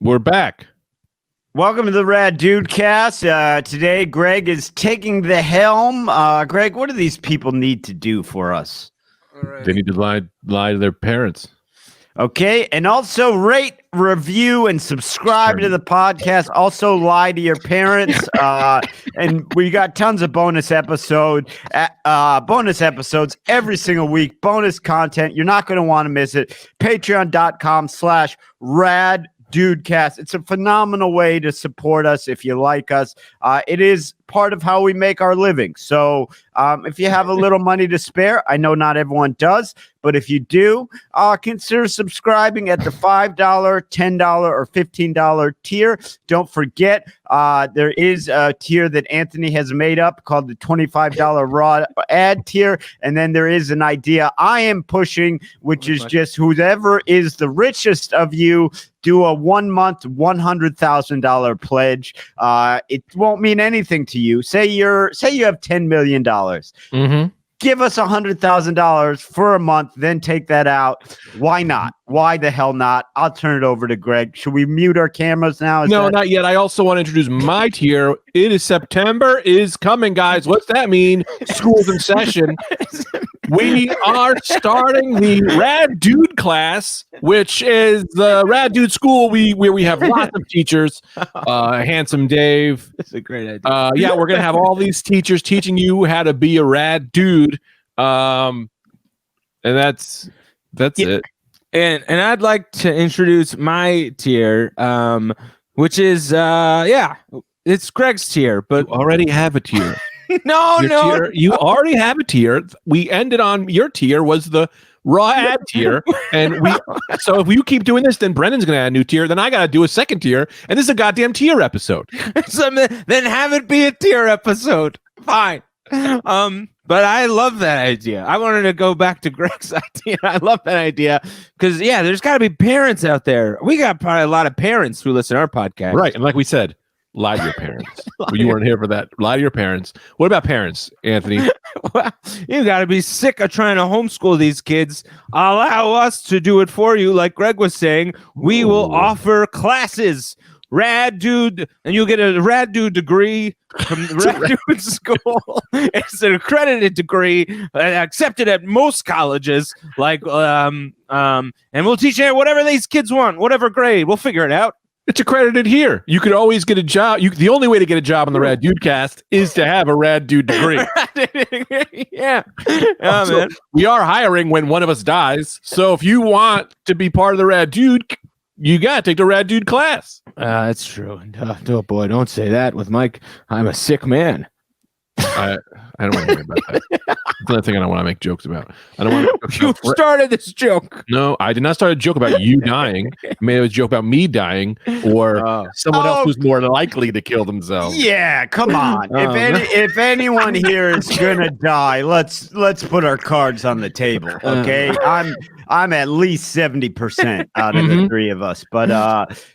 We're back. Welcome to the Rad Dude Cast. Today, Greg is taking the helm. Greg, what do these people need to do for us? They need to lie to their parents. Okay, and also rate, review, and subscribe to the podcast. Also, lie to your parents. And we got tons of bonus episodes every single week. Bonus content. You're not going to want to miss it. Patreon.com/RadDudeCast. It's a phenomenal way to support us if you like us. It is part of how we make our living. So if you have a little money to spare, I know not everyone does, but if you do, consider subscribing at the $5, $10, or $15 tier. Don't forget, there is a tier that Anthony has made up called the $25 raw ad tier. And then there is an idea I am pushing, which is just whoever is the richest of you, do a 1 month, $100,000 pledge. It won't mean anything to you. Say you have $10 million. Mm-hmm. Give us $100,000 for a month, then take that out. Why not? Why the hell not? I'll turn it over to Greg. Should we mute our cameras now? Not yet. I also want to introduce my tier. It is September is coming, guys. What's that mean? School's in session. We are starting the Rad Dude class, which is the Rad Dude school where we have lots of teachers. Handsome Dave. That's a great idea. We're going to have all these teachers teaching you how to be a rad dude. And that's it. And I'd like to introduce my tier, which is it's Greg's tier, but you already have a tier. No. You already have a tier. We ended on your tier was the raw ad tier, and so if you keep doing this, then Brendan's gonna add a new tier. Then I gotta do a second tier, and this is a goddamn tier episode. So then have it be a tier episode. Fine. But I love that idea. I wanted to go back to Greg's idea. I love that idea because there's got to be parents out there. We got probably a lot of parents who listen to our podcast, right? And like we said, lie to your parents. You weren't here for that. Lie to your parents. What about parents, Anthony? Well, you got to be sick of trying to homeschool these kids. Allow us to do it for you. Like Greg was saying, we will offer classes. Rad Dude, and you'll get a Rad Dude degree from the Rad Dude school. It's an accredited degree accepted at most colleges. And we'll teach you whatever these kids want, whatever grade. We'll figure it out. It's accredited here. You could always get a job. The only way to get a job on the Rad Dude cast is to have a Rad Dude degree. Yeah. Man. We are hiring when one of us dies. So if you want to be part of the Rad Dude, you got to take the Rad Dude class. That's true. Oh boy, don't say that with Mike. I'm a sick man. I don't want to hear about that. That's another thing I don't want to make jokes about. I don't want to. You started this joke. No, I did not start a joke about you dying. I made a joke about me dying or someone else who's more likely to kill themselves. Yeah, come on. If anyone here is gonna die, let's put our cards on the table. Okay, I'm at least 70% out of the three of us. But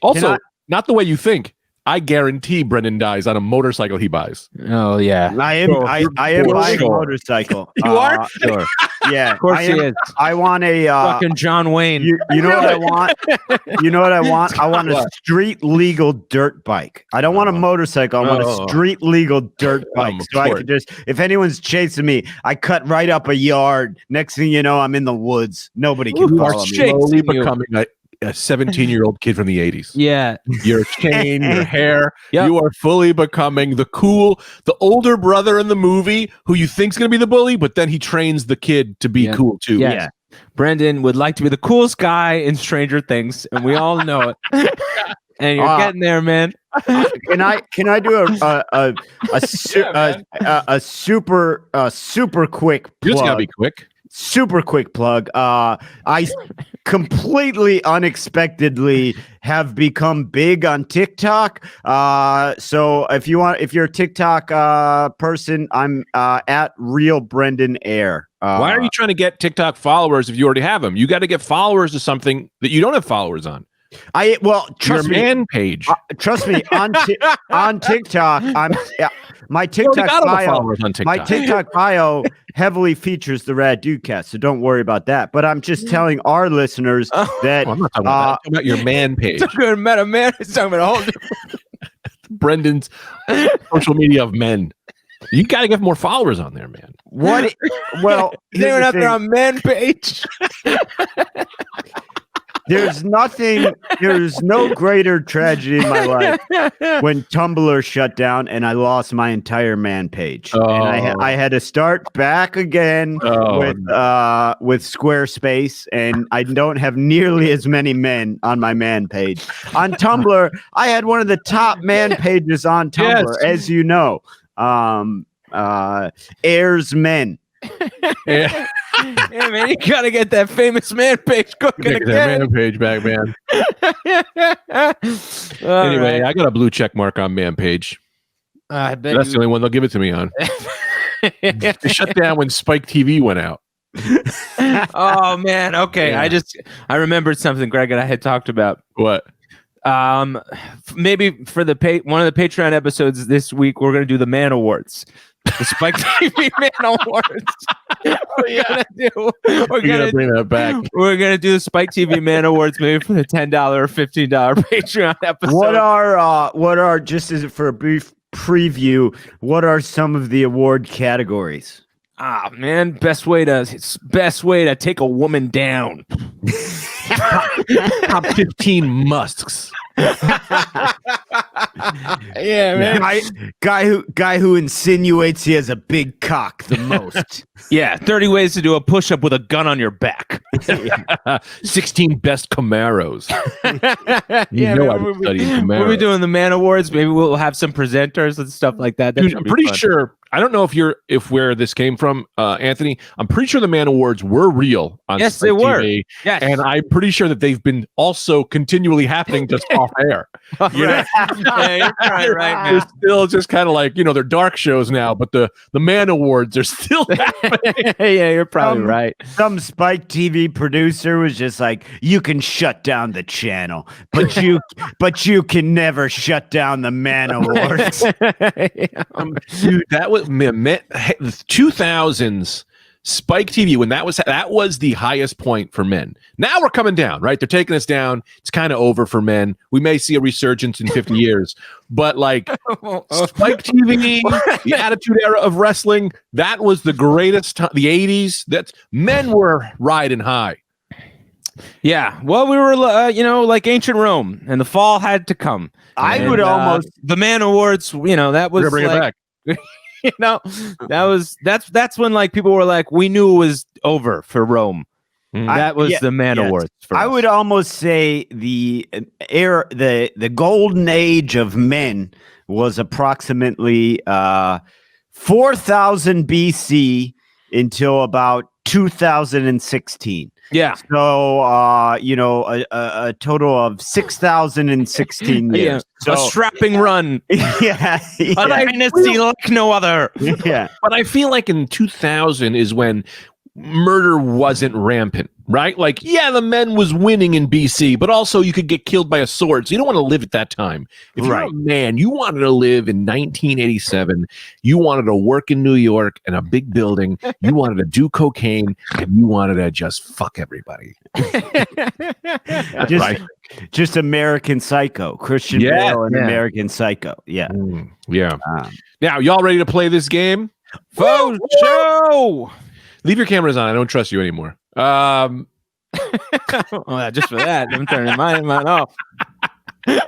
also, not the way you think. I guarantee Brendan dies on a motorcycle he buys. Oh yeah, I am buying a motorcycle. You are? Sure. Yeah, of course he is. I want a fucking John Wayne. You know what I want? You know what I want? I want a street legal dirt bike. I don't want a motorcycle. I want a street legal dirt bike. So I could just, if anyone's chasing me, I cut right up a yard. Next thing you know, I'm in the woods. Nobody can follow me. Slowly becoming a 17-year-old kid from the 80s. Yeah. Your chain, your hair. Yep. You are fully becoming the older brother in the movie who you think's going to be the bully, but then he trains the kid to be cool too. Yeah. Brendan would like to be the coolest guy in Stranger Things, and we all know it. And you're getting there, man. Can I do a super quick plug? You just gotta be quick. Super quick plug. I completely unexpectedly have become big on TikTok. So if you're a TikTok person, I'm at Real Brendan Air. Why are you trying to get TikTok followers if you already have them? You got to get followers to something that you don't have followers on. Trust me, man page. Trust me, on TikTok, my You already TikTok got all the bio, followers on TikTok. my TikTok bio heavily feetures the Rad Dudecast, so don't worry about that. But I'm just telling our listeners that I'm not talking about that. I'm talking about your man page. It's talking about a man. It's talking about a whole different. Brendan's social media of men. You got to get more followers on there, man. what? Well, Is anyone out there on man page? there's no greater tragedy in my life when Tumblr shut down and I lost my entire man page. And I had to start back again with Squarespace, and I don't have nearly as many men on my man page. On Tumblr, I had one of the top man pages on Tumblr, as you know. Airs Men. Yeah. Yeah, man, you gotta get that famous man page cooking Get that again. man page back, man. Anyway, I got a blue check mark on man page. I bet That's the only one they'll give it to me on. They shut down when Spike TV went out. Oh man, okay. Yeah. I remembered something Greg and I had talked about. What? Maybe for one of the Patreon episodes this week, we're gonna do the Man Awards. The Spike TV Man Awards. We're gonna bring that back. We're gonna do the Spike TV Man Awards maybe for the $10 or $15 Patreon episode. What are just as for a brief preview? What are some of the award categories? Ah man, best way to take a woman down. Top 15 musts. Yeah, man. Guy who insinuates he has a big cock the most. Yeah, 30 ways to do a push-up with a gun on your back. 16 best Camaros. Yeah, know man, I've studied Camaros. we'll be doing the Man Awards. Maybe we'll have some presenters and stuff like that. Dude, I'm pretty sure. I don't know if where this came from, Anthony. I'm pretty sure the Man Awards were real on Yes, Spike they were. TV, Yes. and I'm pretty sure that they've been also continually happening just off air. You know? Yeah, you're probably right, They're man. still just kind of like, they're dark shows now, but the Man Awards are still happening. Yeah, you're probably right. Some Spike TV producer was just like, "You can shut down the channel, but you can never shut down the Man Awards." Dude, that was the 2000s Spike TV when that was the highest point for men. Now we're coming down, right? They're taking us down. It's kind of over for men. We may see a resurgence in 50 years, but like Spike TV, the Attitude Era of wrestling, that was the greatest time. The 80s, that men were riding high. Yeah, well, we were, like ancient Rome, and the fall had to come. I would almost the Man Awards. That was We're gonna bring it back. that's when like people were like, we knew it was over for Rome. That was the Man Awards. For I us. would almost say the golden age of men was approximately 4000 BC until about 2016. Yeah. So, a total of 6,016 years. Yeah. So, a strapping run. yeah. A dynasty like no other. Yeah. But I feel like in 2000 is when murder wasn't rampant, right? Like, yeah, the men was winning in BC, but also you could get killed by a sword. So you don't want to live at that time. If you're a man, you wanted to live in 1987. You wanted to work in New York in a big building. You wanted to do cocaine, and you wanted to just fuck everybody. Just American Psycho. Christian Bale and American Psycho. Yeah. Yeah. Now, y'all ready to play this game? Faux show. Leave your cameras on. I don't trust you anymore. Well, just for that, I'm turning mine off. We're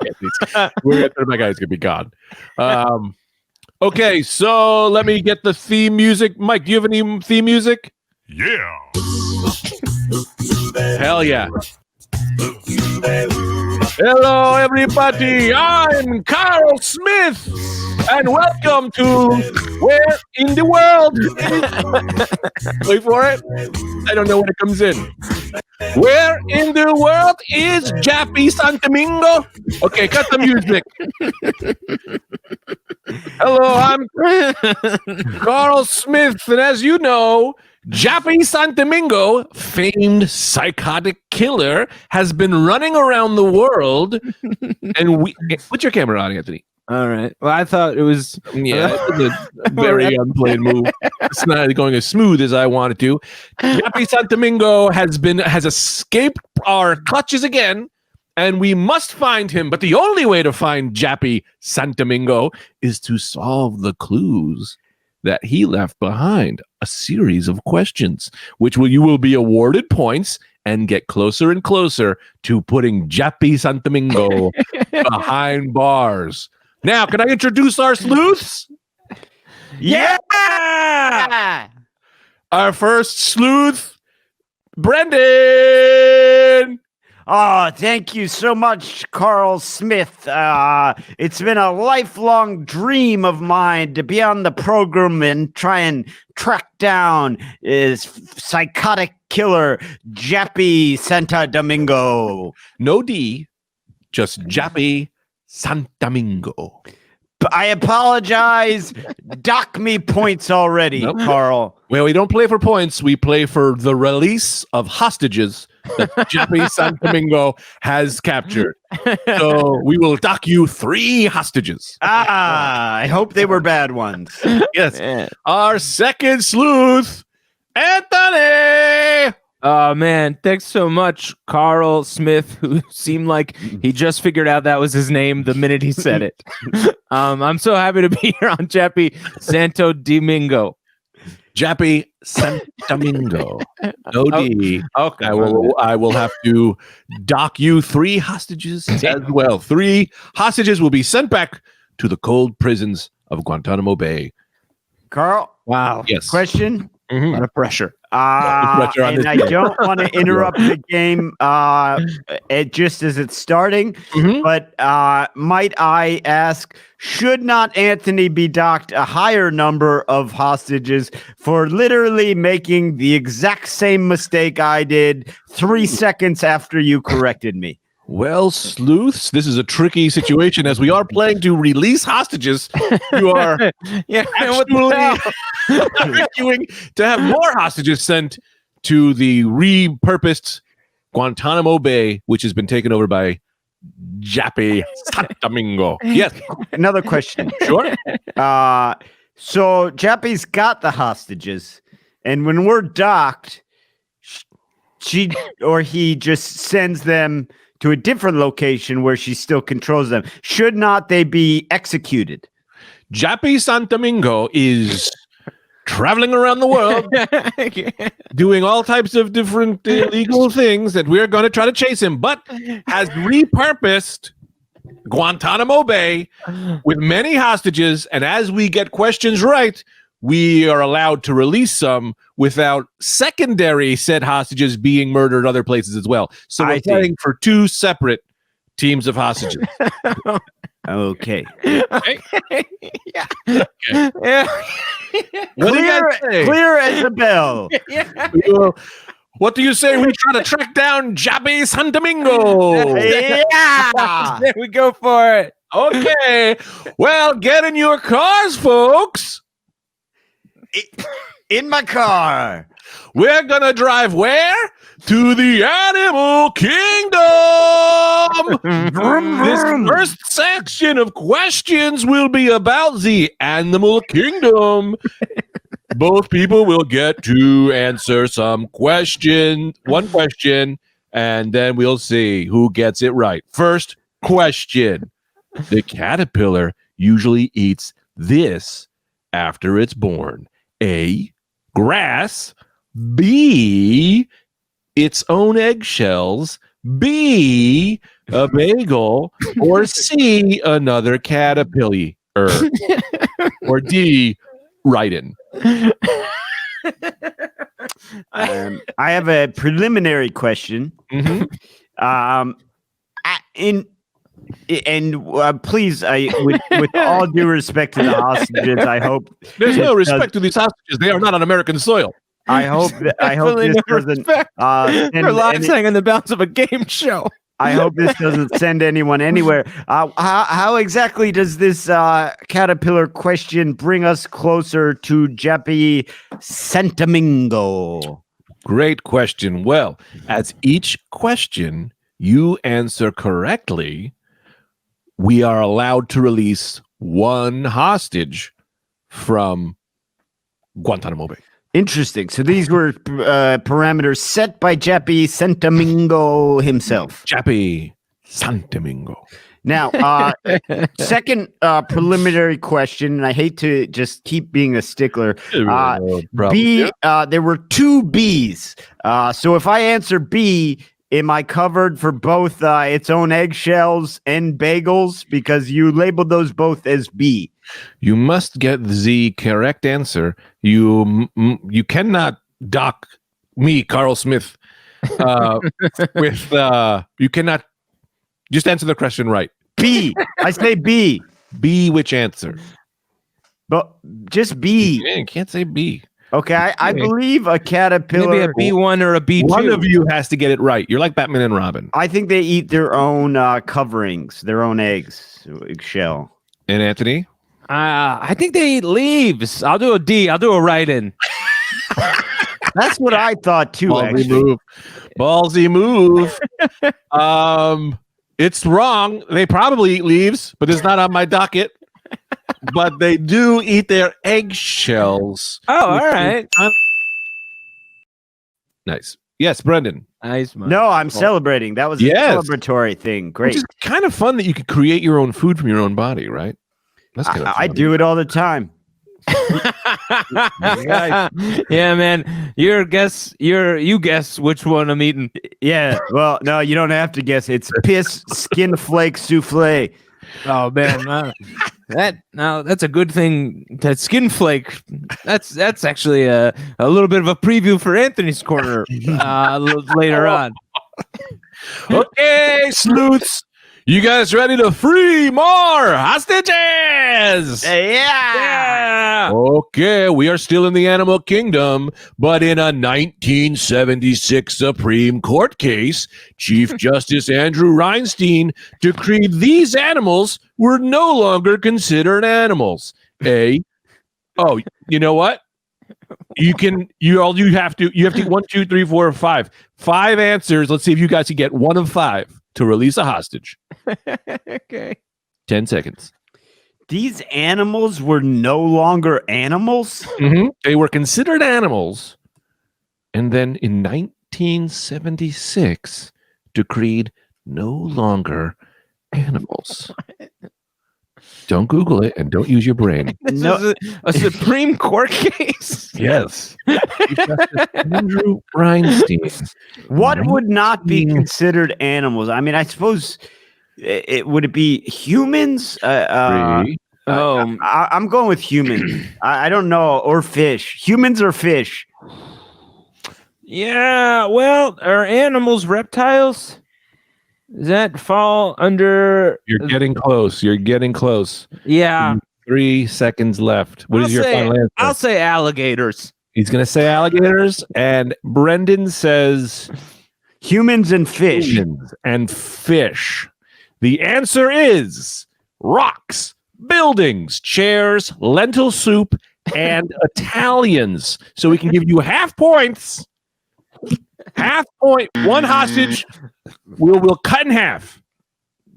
gonna turn my guy's gonna be gone. Okay, so let me get the theme music. Mike, do you have any theme music? Yeah. Hell yeah. Hello, everybody. I'm Carl Smith, and welcome to Where in the World? Wait for it. I don't know when it comes in. Where in the world is Chappy Santamingo? Okay, cut the music. Hello, I'm Carl Smith, and as you know, Chappy Santamingo, famed psychotic killer, has been running around the world. And put your camera on, Anthony. All right. Well, I thought it was. Yeah, it's a very unplayed move. It's not going as smooth as I want it to. Chappy Santamingo has escaped our clutches again, and we must find him. But the only way to find Chappy Santamingo is to solve the clues that he left behind. A series of questions, you will be awarded points and get closer and closer to putting Chappy Santamingo behind bars. Now, can I introduce our sleuths? Yeah! Our first sleuth, Brendan. Oh, thank you so much, Carl Smith. It's been a lifelong dream of mine to be on the program and try and track down his psychotic killer, Chappy Santamingo. No D, just Chappy Santamingo. I apologize. Dock me points already, Nope. Carl. Well, we don't play for points. We play for the release of hostages that Chappy Santamingo has captured. So we will dock you 3 hostages. I hope they were bad ones. Yes. Our second sleuth, Anthony. Oh man, thanks so much, Carl Smith, who seemed like he just figured out that was his name the minute he said it. I'm so happy to be here on Chappy Santamingo. Chappy Santamingo. No D. Okay. I will have to dock you 3 hostages as well. 3 hostages will be sent back to the cold prisons of Guantanamo Bay. Carl, Wow. Yes. question? A lot of pressure. And I don't want to interrupt the game just as it's starting, but might I ask, should not Anthony be docked a higher number of hostages for literally making the exact same mistake I did 3 seconds after you corrected me? Well, sleuths, this is a tricky situation as we are planning to release hostages. You are actually arguing to have more hostages sent to the repurposed Guantanamo Bay, which has been taken over by Chappy Santamingo. Yes. Another question. Sure. So Chappy's got the hostages, and when we're docked, she or he just sends them to a different location where she still controls them. Should not they be executed? Chappy Santamingo is traveling around the world doing all types of different illegal things that we're going to try to chase him, but has repurposed Guantanamo Bay with many hostages. And as we get questions right, we are allowed to release some without secondary said hostages being murdered other places as well. So we're playing for 2 separate teams of hostages. Okay. Okay. Yeah. What do you guys say? Clear as a bell. What do you say we try to track down Chappy Santamingo? Yeah. There we go for it. Okay. Well, get in your cars, folks. In my car. We're going to drive where? To the Animal Kingdom. This first section of questions will be about the Animal Kingdom. Both people will get to answer one question, and then we'll see who gets it right. First question. The caterpillar usually eats this after it's born. A, grass. B, its own eggshells. B, a bagel. Or C, another caterpillar. Or D, write-in. I have a preliminary question. Please, with all due respect to the hostages, I hope there's no respect to these hostages. They are not on American soil. I hope this doesn't. Their lives hang on the balance of a game show. I hope this doesn't send anyone anywhere. How exactly does this caterpillar question bring us closer to Chappy Santamingo? Great question. Well, as each question you answer correctly, we are allowed to release one hostage from Guantanamo Bay. Interesting. So these were parameters set by Chappy Santamingo himself. Chappy Santamingo. Now, second preliminary question, and I hate to just keep being a stickler. B, there were two B's. So if I answer B, am I covered for both its own eggshells and bagels? Because you labeled those both as B. You must get the correct answer. You cannot dock me, Carl Smith, with you cannot just answer the question right. B. I say B. B, which answer? But just B. You can't say B. Okay, I believe a caterpillar. Maybe a B1 or a B2. One of you has to get it right. You're like Batman and Robin. I think they eat their own coverings, their own eggs, shell. And Anthony? I think they eat leaves. I'll do a D. I'll do a write-in. That's what I thought too. Ballsy move. It's wrong. They probably eat leaves, but it's not on my docket. But they do eat their eggshells. Oh, all right. Nice. Yes, Brendan. Nice. No, I'm celebrating. That was a celebratory thing. Great. Which is kind of fun that you could create your own food from your own body, right? That's kind of I do it all the time. Yeah, man. You guess which one I'm eating. Yeah. Well, no, you don't have to guess. It's piss skin flake souffle. Oh man, that's a good thing. That skin flake. That's actually a little bit of a preview for Anthony's corner later on. Okay, sleuths. You guys ready to free more hostages? Yeah. Okay, we are still in the animal kingdom, but in a 1976 Supreme Court case, Chief Justice Andrew Reinstein decreed these animals were no longer considered animals. You know what? You have to 1, 2, 3, 4, 5. 5 answers. Let's see if you guys can get one of 5 to release a hostage. Okay. 10 seconds. These animals were no longer animals? Mm-hmm. They were considered animals. And then in 1976, decreed no longer animals. Don't Google it and don't use your brain. This is a Supreme Court case. Yes. Andrew Reinstein. What would not be considered animals? I mean, I suppose would it be humans? I'm going with humans. I don't know, or fish. Humans or fish? Yeah. Well, are animals reptiles? Does that fall under? You're getting close. Yeah. 3 seconds left. What is your final answer? I'll say alligators. He's going to say alligators, and Brendan says humans and fish. Humans and fish. The answer is rocks, buildings, chairs, lentil soup, and Italians. So we can give you half points. Half point, one hostage. We'll cut in half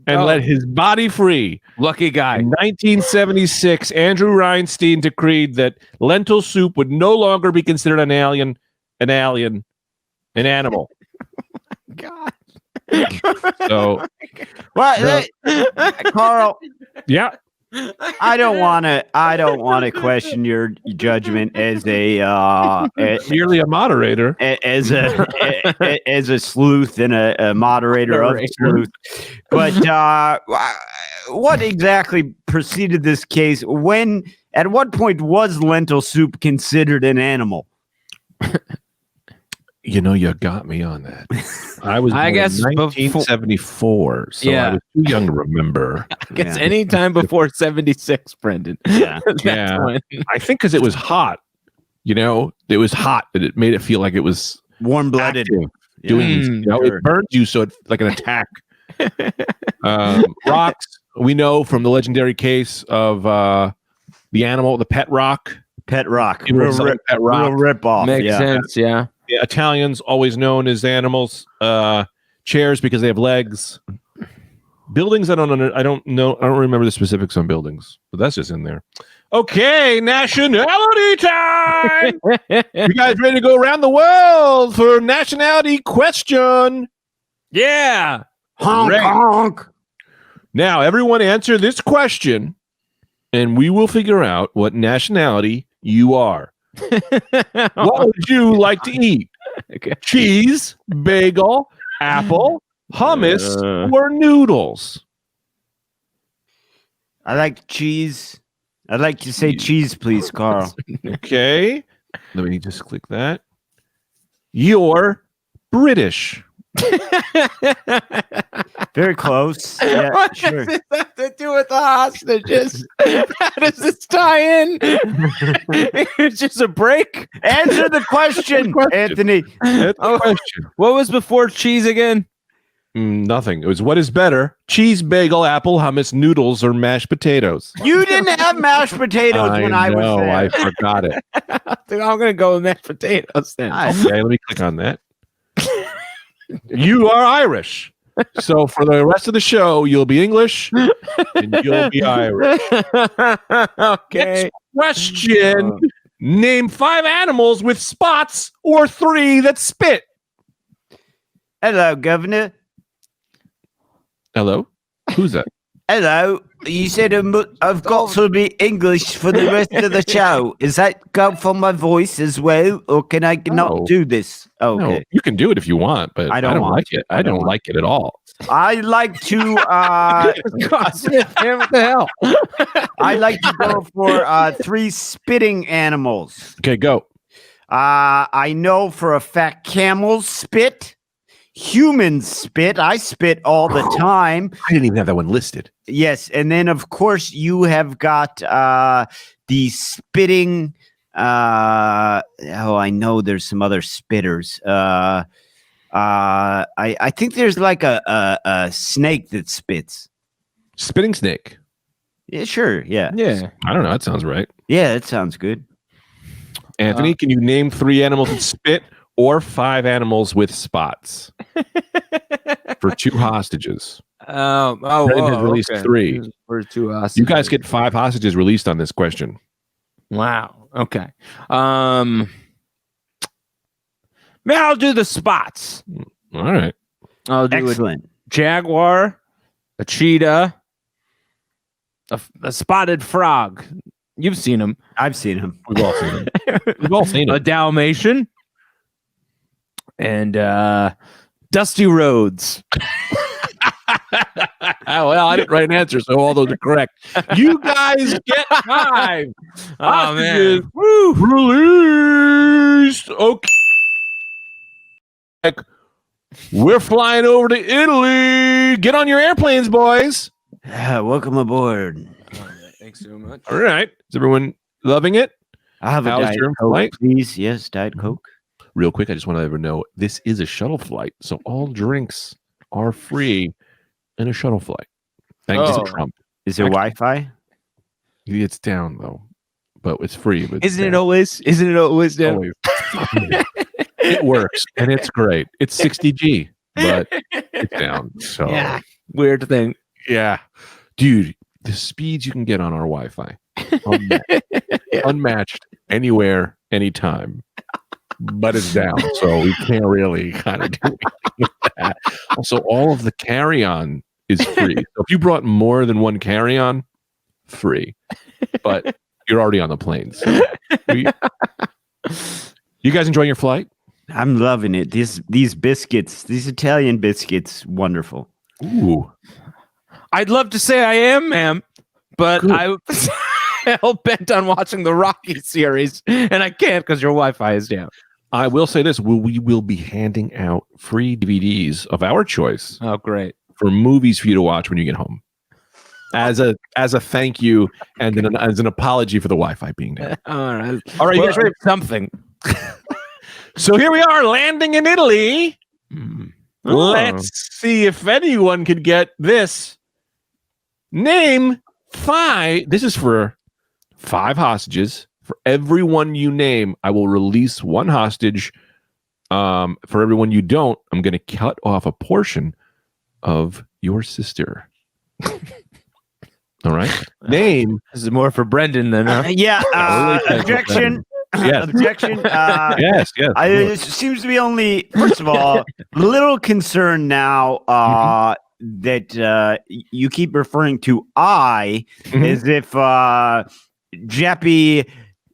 and let his body free. Lucky guy. In 1976, Andrew Reinstein decreed that lentil soup would no longer be considered an animal. God. So, Carl. Yeah. I don't want to question your judgment as merely a moderator, as a sleuth and a moderator of sleuth. But what exactly preceded this case? At what point was lentil soup considered an animal? You got me on that. I guess in 1974, so yeah. I was too young to remember. I guess any time before 76, Brendan. Yeah. I think because it was hot. It was hot that it made it feel like it was warm-blooded. Doing these, it burns you, so it's like an attack. Rocks, we know from the legendary case of the animal, the pet rock. Pet rock. People Real, selling pet rock. real rip off. Makes Yeah. sense. Yeah. Yeah, Italians always known as animals. Chairs because they have legs. Buildings, I don't know. I don't remember the specifics on buildings, but that's just in there. Okay, nationality time. You guys ready to go around the world for nationality question? Yeah. Honk, Great. honk. Now, everyone answer this question, and we will figure out what nationality you are. What would you like to eat? Okay. Cheese, bagel, apple, hummus, or noodles? I like cheese. I'd like to say cheese, please, Carl. Okay. Let me just click that. You're British. Very close. Yeah, What sure. does this have to do with the hostages? How does this tie in? It's just a break. Answer the question, Anthony. That's the Oh. question. What was before cheese again? Nothing. It was what is better? Cheese, bagel, apple, hummus, noodles, or mashed potatoes? You didn't have mashed potatoes when I was there. I forgot it. I'm gonna go with mashed potatoes then. Okay, let me click on that. You are Irish. So for the rest of the show, you'll be English and you'll be Irish. Okay. Next question. Name 5 animals with spots or 3 that spit. Hello, Governor. Hello? Who's that? Hello. You said I've got to be English for the rest of the show. Is that go for my voice as well, or can I No. not do this? No, Okay. you can do it if you want, but I I don't don't want like to. it. I don't like it at all. I like to God, Smith, man, what the hell? I like to go for 3 spitting animals. Okay, go. I know for a fact camels spit, humans spit. I spit all the time. I didn't even have that one listed. Yes, and then of course you have got the spitting. I know there's some other spitters. I think there's like a snake that spits. Spitting snake. Yeah, sure. Yeah, Yeah. I don't know. That sounds right. yeah, that sounds good. Anthony, can you name 3 animals that spit or 5 animals with spots for 2 hostages? Brendan has released 3. For 2 hostages. You guys get 5 hostages released on this question. Wow. Okay. Maybe I'll do the spots. All right. I'll do Excellent. a jaguar, a cheetah, a spotted frog. You've seen them. I've seen him. We've all seen it. We've all seen A it. Dalmatian, and dusty roads. Well, I didn't write an answer, so all those are correct. You guys get 5 Oh man. hostages released. Okay. We're flying over to Italy. Get on your airplanes, boys. Welcome aboard. Thanks so much. All right. Is everyone loving it? I have a How's Diet your Coke, flight? please. Yes, Diet Coke. Real quick, I just want to let everyone know this is a shuttle flight, so all drinks are free in a shuttle flight. Thanks Oh. to Trump. Is there Actually- Wi-Fi? It's down though, but it's free. But it's Isn't it down. always? Isn't it always down? Always. It works and it's great. It's 60G, but it's down. So Yeah. Weird thing. yeah. Dude, the speeds you can get on our Wi-Fi, unmatched anywhere, anytime. But it's down, so we can't really kind of do anything with that. Also, all of the carry-on is free. So if you brought more than one carry-on, free. But you're already on the plane. So you guys enjoying your flight? I'm loving it. These biscuits, these Italian biscuits, wonderful. Ooh. I'd love to say I am, ma'am, but Good. I'm hell bent on watching the Rocky series, and I can't because your Wi-Fi is down. I will say this: we will be handing out free DVDs of our choice Oh, great. for movies for you to watch when you get home, as a thank you and as an apology for the Wi-Fi being down. All right. All right, you Well, guys ready? something. So here we are, landing in Italy. Let's see if anyone could get this. Name 5. This is for 5 hostages. For everyone you name, I will release 1 hostage. For everyone you don't, I'm going to cut off a portion of your sister. All right. Name. This is more for Brendan than objection. Yes. Objection. Yes. It seems to be only, first of all, a little concerned now that you keep referring to I as if Chappy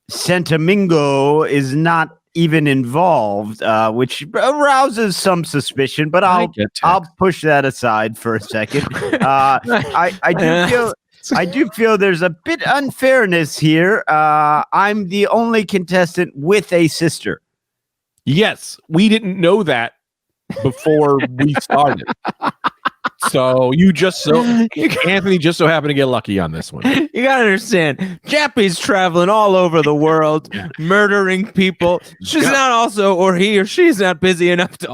Santamingo is not even involved, which arouses some suspicion, but I'll push that aside for a second. I do feel there's a bit unfairness here. I'm the only contestant with a sister. Yes, we didn't know that before we started. So Anthony just so happened to get lucky on this one. You gotta understand, Chappy's traveling all over the world, murdering people. She's not also, or he or she's not busy enough to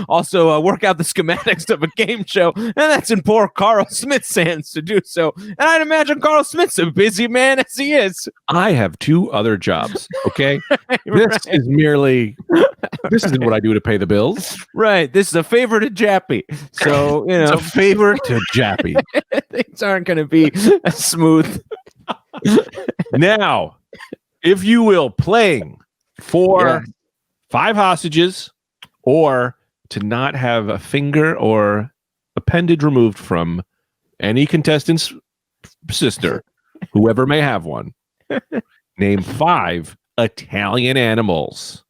also work out the schematics of a game show, and that's in poor Carl Smith's hands to do so. And I'd imagine Carl Smith's a busy man as he is. I have 2 other jobs. Okay, this isn't what I do to pay the bills. Right. This is a favor to Chappy. So it's a favor to Chappy. Things aren't going to be smooth. Now, if you will, playing for 5 hostages or to not have a finger or appendage removed from any contestant's sister, whoever may have one, name 5 Italian animals.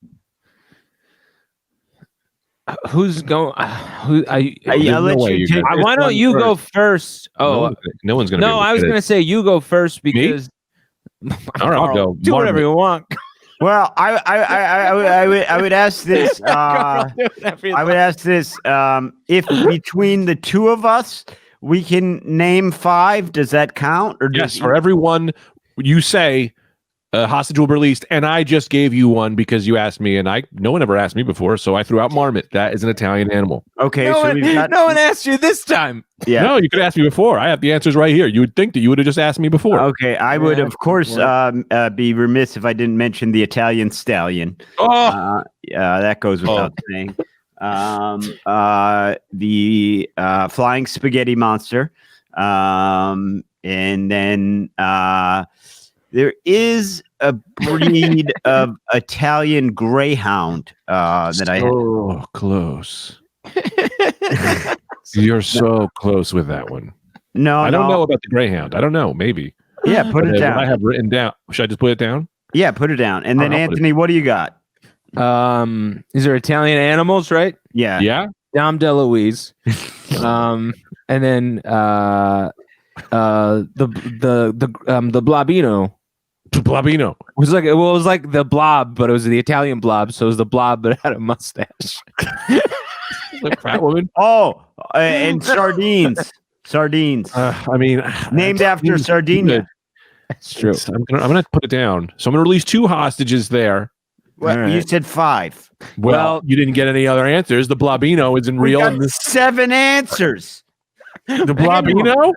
Who's going? Why don't you go first? Oh, no one's going to. No, I was going to say you go first because. All right, I'll go. Do whatever you want. Well, I would ask this. I would ask this. If between the 2 of us, we can name 5. Does that count? Or yes, for everyone you say. A hostage will be released, and I just gave you one because you asked me, and no one ever asked me before, so I threw out marmot. That is an Italian animal. Okay, no one asked you this time. Yeah, no, you could ask me before. I have the answers right here. You would think that you would have just asked me before. Okay, I would of course be remiss if I didn't mention the Italian stallion. Oh, that goes without saying. The flying spaghetti monster, and then. There is a breed of Italian greyhound that I. Oh, close. You're so close with that one. No, I don't know about the greyhound. I don't know. Maybe. Yeah, put it down. I have written down. Should I just put it down? Yeah, put it down. And then Anthony, what do you got? Is there Italian animals? Right? Yeah. Yeah. Dom DeLuise. And then the Blobino. Blobino. It was like the Blob, but it was the Italian Blob, so it was the Blob, but it had a mustache. Like fat woman. Oh, and sardines. Sardines. Named after Sardinia. That's true. I'm gonna put it down. So I'm gonna release 2 hostages there. Well, right. You said 5. Well, you didn't get any other answers. The Blobino isn't real. We got 7 answers. The Blobino.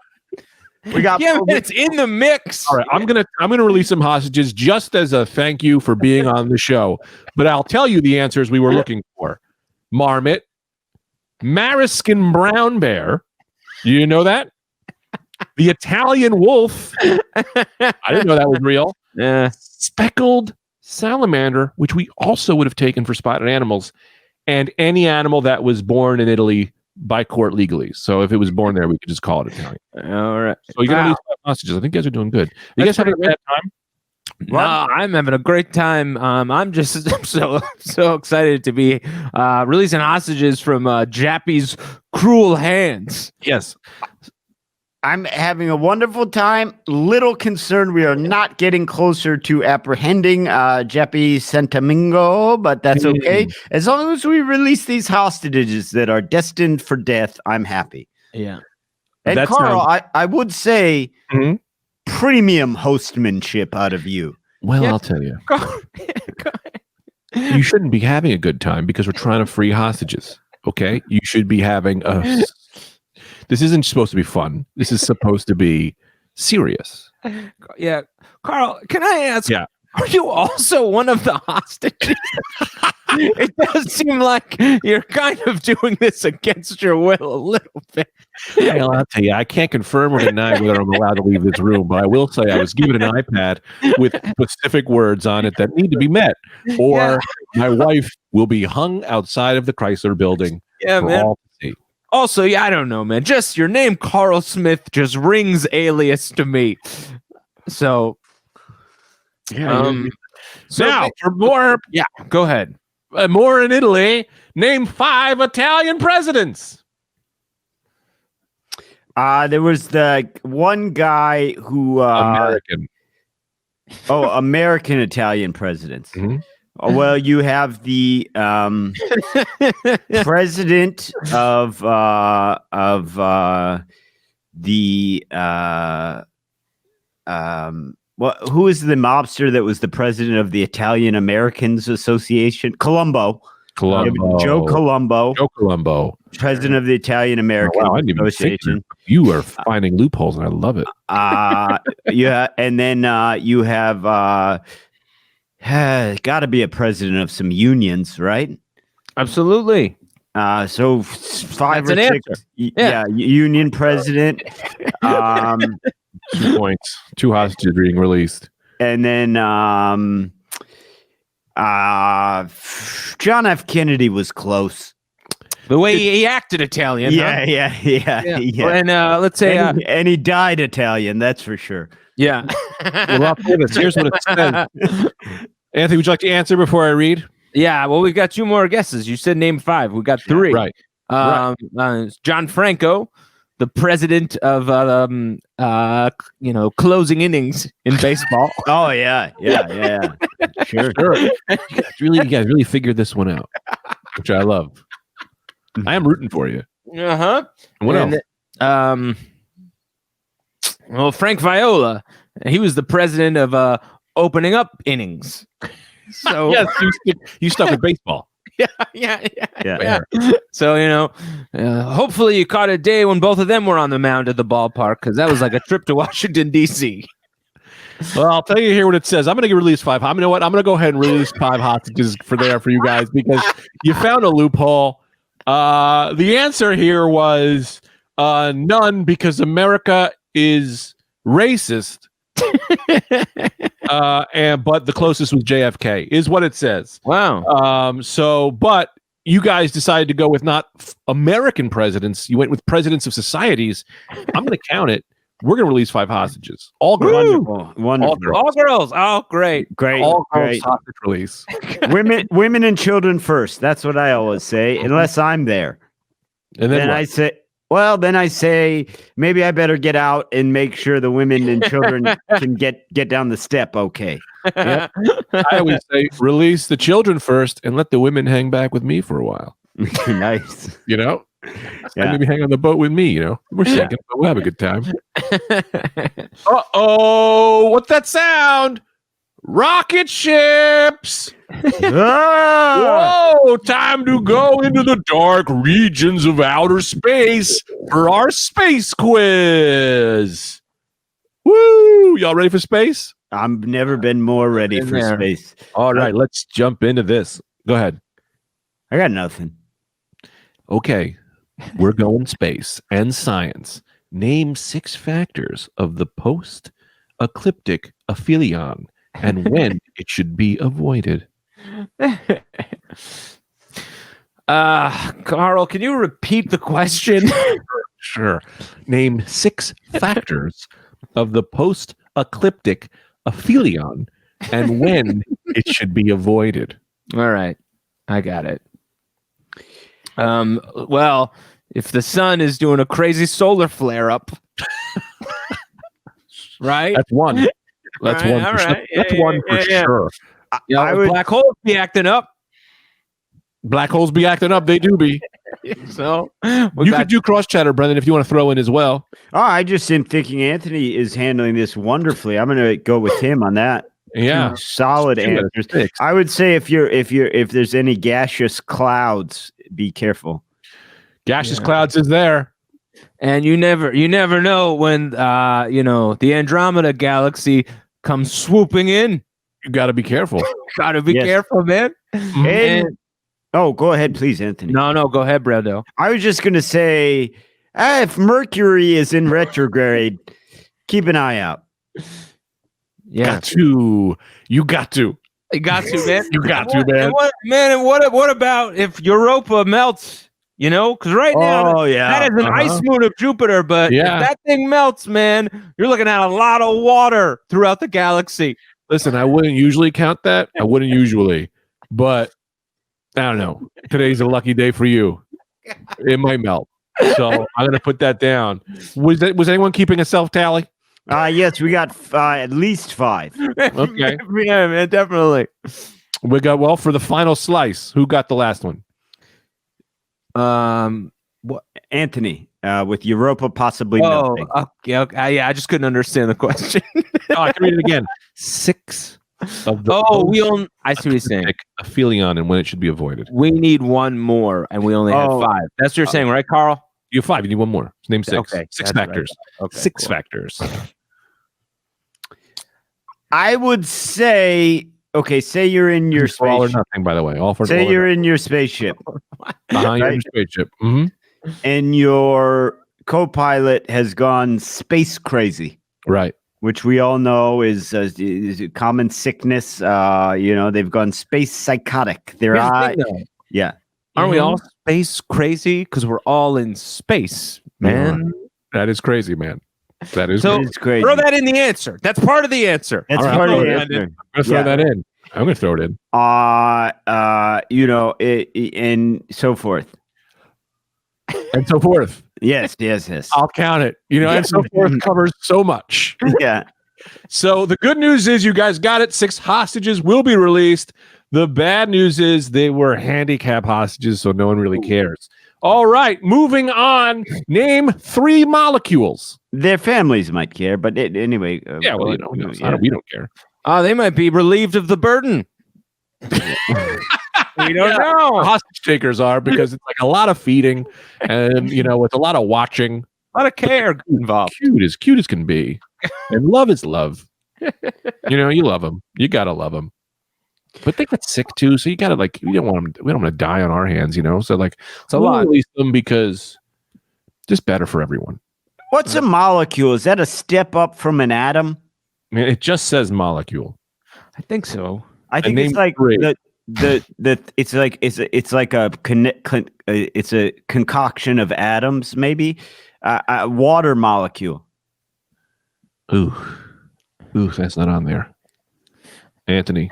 We got. Yeah, it's in the mix. All right, I'm gonna release some hostages just as a thank you for being on the show. But I'll tell you the answers we were looking for: marmot, Mariskin brown bear. You know that? The Italian wolf. I didn't know that was real. Yeah. Speckled salamander, which we also would have taken for spotted animals, and any animal that was born in Italy by court legally. So if it was born there, we could just call it Italian. All right. So you got these 5 hostages. I think you guys are doing good. You guys having a bad time? No, I'm having a great time. I'm so excited to be releasing hostages from Chappy's cruel hands. Yes. I'm having a wonderful time. Little concerned we are not getting closer to apprehending Chappy Santamingo, but that's okay. As long as we release these hostages that are destined for death, I'm happy. Yeah. And that Carl, I would say premium hostmanship out of you. Well, I'll tell you. You shouldn't be having a good time because we're trying to free hostages. Okay, you should be having a. This isn't supposed to be fun. This is supposed to be serious. Yeah, Carl, can I ask? Yeah. Are you also one of the hostages? It does seem like you're kind of doing this against your will a little bit. Well, I'll tell you, I can't confirm or deny whether I'm allowed to leave this room, but I will say I was given an iPad with specific words on it that need to be met, or my wife will be hung outside of the Chrysler building for man. all to see. Also, I don't know, man. Just your name, Carl Smith, just rings alias to me. So, now for more, go ahead. More in Italy. Name 5 Italian presidents. There was the one guy who American. American Italian presidents. Mm-hmm. Well, you have the president of the who is the mobster that was the president of the Italian Americans Association? Colombo. Joe Colombo, president of the Italian American Association. You are finding loopholes, and I love it. Yeah, and then you have got to be a president of some unions, right? Absolutely. So 5 That's or an 6, union president. 2 points. 2 hostages being released, and then John F. Kennedy was close. The way he acted Italian. Yeah. And let's say, and he died Italian. That's for sure. Yeah. Well, here's what it says. Anthony, would you like to answer before I read? Yeah. Well, we've got 2 more guesses. You said name 5. We got 3. Right. John Franco, the president of closing innings in baseball. Oh yeah. Sure. You guys really figured this one out, which I love. I am rooting for you. Uh-huh. What else? Well, Frank Viola, he was the president of opening up innings. So yes, you stuck with baseball. Yeah. So, hopefully you caught a day when both of them were on the mound at the ballpark, because that was like a trip to Washington, D.C. Well, I'll tell you here what it says. I'm going to release 5. You know what? I'm going to go ahead and release 5 hostages for you guys, because you found a loophole. The answer here was none, because America is racist. But the closest was JFK, is what it says. Wow. But you guys decided to go with not American presidents. You went with presidents of societies. I'm going to count it. We're going to release 5 hostages. All girls. Wonderful. All girls. Oh, great. All girls hostage release. women and children first. That's what I always say, unless I'm there. And then I say maybe I better get out and make sure the women and children can get down the step. Okay. Yeah. I always say release the children first and let the women hang back with me for a while. Nice. Maybe hang on the boat with me. We're second, but we'll have a good time. Uh-oh, what's that sound? Rocket ships. Whoa, time to go into the dark regions of outer space for our space quiz. Woo! Y'all ready for space? I've never been more ready for space. All right, let's jump into this. Go ahead. I got nothing. Okay, we're going space and science. Name 6 factors of the post-ecliptic aphelion and when it should be avoided. Carl, can you repeat the question? Sure. Name 6 factors of the post-ecliptic aphelion and when it should be avoided. All right, I got it. Well, if the sun is doing a crazy solar flare up, right? That's one. That's one. That's one for sure. Black holes be acting up. Black holes be acting up. They do be. So you could do cross chatter, Brendan, if you want to throw in as well. Oh, I just am thinking Anthony is handling this wonderfully. I'm going to go with him on that. Yeah, solid answers. I would say if there's any gaseous clouds, be careful. Gaseous clouds is there. And you never know when the Andromeda galaxy comes swooping in. You got to be careful. Got to be careful, man. And go ahead, please, Anthony. No, go ahead, Brando. I was just going to say, if Mercury is in retrograde, keep an eye out. Yeah. Got to. You got to. You got to, man. You got to, man. And what about if Europa melts? Because right now that is an ice moon of Jupiter, but if that thing melts, man, you're looking at a lot of water throughout the galaxy. Listen, I wouldn't usually count that. But I don't know. Today's a lucky day for you. It might melt. So I'm going to put that down. Was anyone keeping a self-tally? Yes, we got at least 5. Okay. Yeah, man, definitely. We got, for the final slice, who got the last one? Anthony, with Europa possibly melting. Okay. Yeah, I just couldn't understand the question. I can read it again. 6 of the I see what you're saying. Aphelion and when it should be avoided. We need one more, and we only have 5. That's what you're saying, right, Carl? You have 5. You need one more. Name 6. Okay, 6 factors. Okay, 6 factors. I would say, say you're in your spaceship. All or nothing, by the way. All for say you're in your spaceship. Behind your spaceship. Mm-hmm. And your co-pilot has gone space crazy. Right. Which we all know is a common sickness. They've gone space psychotic. Yeah. Aren't we all space crazy? Because we're all in space, man. That is crazy, man. That is crazy. Throw that in the answer. That's part of the answer. That's part of the answer. I'm going to throw that in. I'm going to throw it in. And so forth. And so forth. Yes. I'll count it. And so forth covers so much. Yeah. So the good news is you guys got it. 6 hostages will be released. The bad news is they were handicap hostages, so no one really cares. All right, moving on. Name 3 molecules. Their families might care, but anyway. We don't care. They might be relieved of the burden. We don't know. Hostage takers are because it's like a lot of feeding and, it's a lot of watching. A lot of care involved. Cute as can be. And love is love. You love them. You got to love them. But they get sick too, so you gotta we don't want to die on our hands, So it's a lot. Release them because just better for everyone. What's a molecule? Is that a step up from an atom? I mean, it just says molecule. I think so. I think it's like it's a concoction of atoms, maybe a water molecule. Ooh, that's not on there. Anthony.